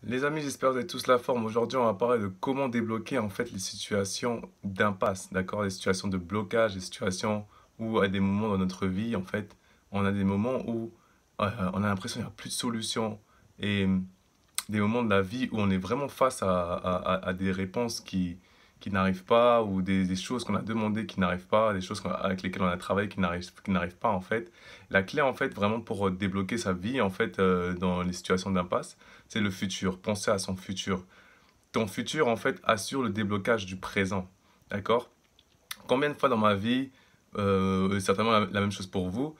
Les amis, j'espère que vous avez tous la forme. Aujourd'hui, on va parler de comment débloquer en fait les situations d'impasse, d'accord? Les situations de blocage, les situations où à des moments dans notre vie, en fait, on a des moments où on a l'impression qu'il n'y a plus de solution et des moments de la vie où on est vraiment face à des réponses qui n'arrivent pas ou des choses qu'on a demandées qui n'arrivent pas, des choses avec lesquelles on a travaillé qui n'arrivent pas en fait. La clé en fait vraiment pour débloquer sa vie en fait dans les situations d'impasse, c'est le futur. Penser à son futur. Ton futur en fait assure le déblocage du présent. D'accord? Combien de fois dans ma vie, certainement la même chose pour vous,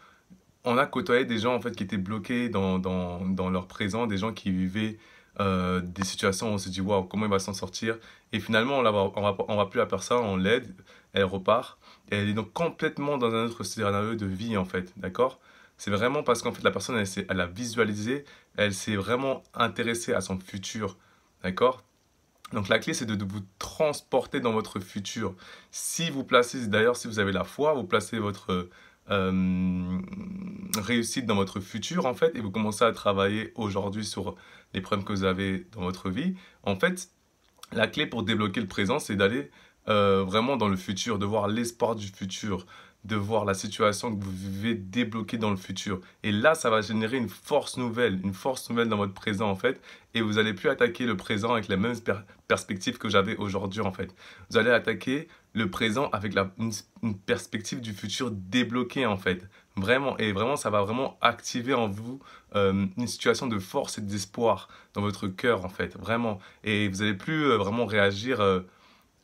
on a côtoyé des gens en fait qui étaient bloqués dans leur présent, des gens qui vivaient des situations où on se dit waouh, comment il va s'en sortir, et finalement on va plus la personne, on l'aide, elle repart et elle est donc complètement dans un autre scénario de vie en fait, d'accord? C'est vraiment parce qu'en fait la personne elle a visualisé, elle s'est vraiment intéressée à son futur, d'accord? Donc la clé, c'est de vous transporter dans votre futur. Si vous placez, d'ailleurs, si vous avez la foi, vous placez votre réussite dans votre futur, en fait, et vous commencez à travailler aujourd'hui sur les problèmes que vous avez dans votre vie. En fait, la clé pour débloquer le présent, c'est d'aller vraiment dans le futur, de voir l'espoir du futur, de voir la situation que vous vivez débloquer dans le futur. Et là, ça va générer une force nouvelle dans votre présent en fait. Et vous n'allez plus attaquer le présent avec les mêmes perspectives que j'avais aujourd'hui en fait. Vous allez attaquer le présent avec une perspective du futur débloquée en fait. Vraiment, et vraiment, ça va vraiment activer en vous une situation de force et d'espoir dans votre cœur en fait, vraiment. Et vous n'allez plus vraiment réagir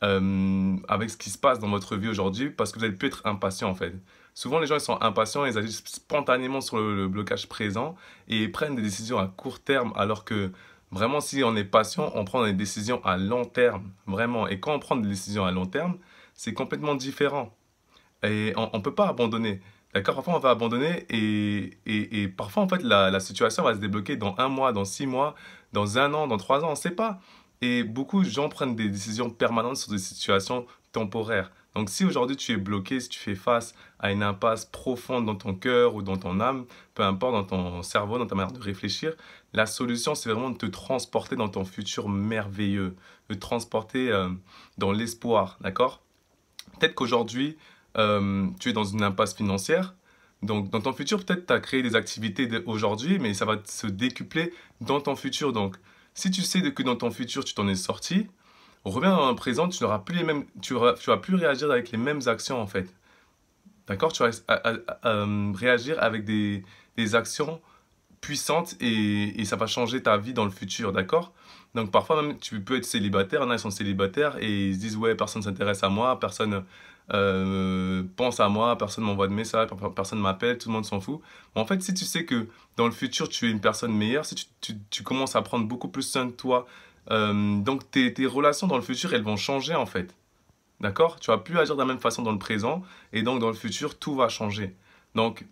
avec ce qui se passe dans votre vie aujourd'hui parce que vous n'allez plus être impatient en fait. Souvent les gens ils sont impatients, ils agissent spontanément sur le blocage présent et ils prennent des décisions à court terme alors que vraiment si on est patient, on prend des décisions à long terme, vraiment. Et quand on prend des décisions à long terme, c'est complètement différent. Et on ne peut pas abandonner. D'accord? Parfois, on va abandonner et parfois, en fait, la situation va se débloquer dans un mois, dans 6 mois, dans un an, dans 3 ans, on ne sait pas. Et beaucoup de gens prennent des décisions permanentes sur des situations temporaires. Donc, si aujourd'hui tu es bloqué, si tu fais face à une impasse profonde dans ton cœur ou dans ton âme, peu importe, dans ton cerveau, dans ta manière de réfléchir, la solution, c'est vraiment de te transporter dans ton futur merveilleux, de te transporter dans l'espoir. D'accord? Peut-être qu'aujourd'hui, tu es dans une impasse financière. Donc, dans ton futur, peut-être tu as créé des activités aujourd'hui, mais ça va se décupler dans ton futur. Donc, si tu sais que dans ton futur, tu t'en es sorti, reviens dans le présent, tu n'auras plus les mêmes, tu vas plus réagir avec les mêmes actions, en fait. D'accord? Tu vas réagir avec des actions puissante et ça va changer ta vie dans le futur, d'accord? Donc parfois même tu peux être célibataire, il y en a qui sont célibataires et ils se disent ouais personne s'intéresse à moi, personne pense à moi, personne m'envoie de messages, personne m'appelle, tout le monde s'en fout. Mais en fait si tu sais que dans le futur tu es une personne meilleure, si tu commences à prendre beaucoup plus soin de toi, donc tes relations dans le futur elles vont changer en fait. D'accord? Tu vas plus agir de la même façon dans le présent et donc dans le futur tout va changer. Donc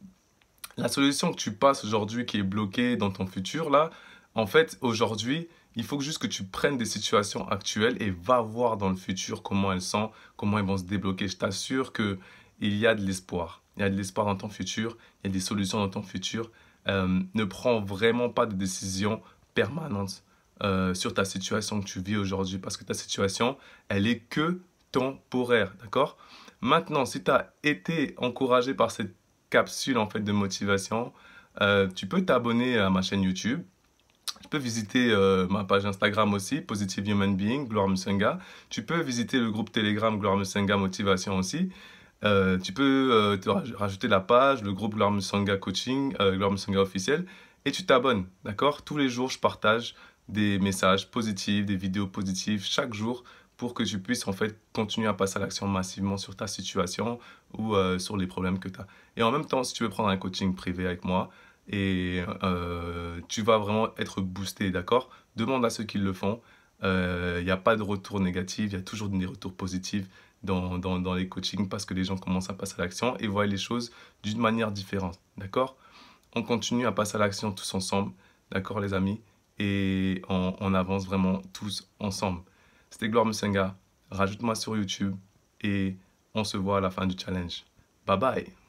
la solution que tu passes aujourd'hui qui est bloquée dans ton futur, là, en fait, aujourd'hui, il faut juste que tu prennes des situations actuelles et va voir dans le futur comment elles sont, comment elles vont se débloquer. Je t'assure qu'il y a de l'espoir. Il y a de l'espoir dans ton futur, il y a des solutions dans ton futur. Ne prends vraiment pas de décisions permanentes sur ta situation que tu vis aujourd'hui parce que ta situation, elle est que temporaire, d'accord? Maintenant, si tu as été encouragé par cette capsule en fait de motivation, tu peux t'abonner à ma chaîne YouTube. Tu peux visiter ma page Instagram aussi, Positive Human Being, Gloire Musenga. Tu peux visiter le groupe Telegram Gloire Musenga Motivation aussi. Tu peux rajouter la page, le groupe Gloire Musenga Coaching, Gloire Musenga officiel, et tu t'abonnes, d'accord? Tous les jours, je partage des messages positifs, des vidéos positives chaque jour pour que tu puisses en fait continuer à passer à l'action massivement sur ta situation ou sur les problèmes que tu as. Et en même temps, si tu veux prendre un coaching privé avec moi, et tu vas vraiment être boosté, d'accord? Demande à ceux qui le font. Il n'y a pas de retour négatif, il y a toujours des retours positifs dans les coachings parce que les gens commencent à passer à l'action et voient les choses d'une manière différente, d'accord? On continue à passer à l'action tous ensemble, d'accord les amis? Et on avance vraiment tous ensemble. C'était Gloire Musenga. Rajoute-moi sur YouTube et on se voit à la fin du challenge. Bye bye!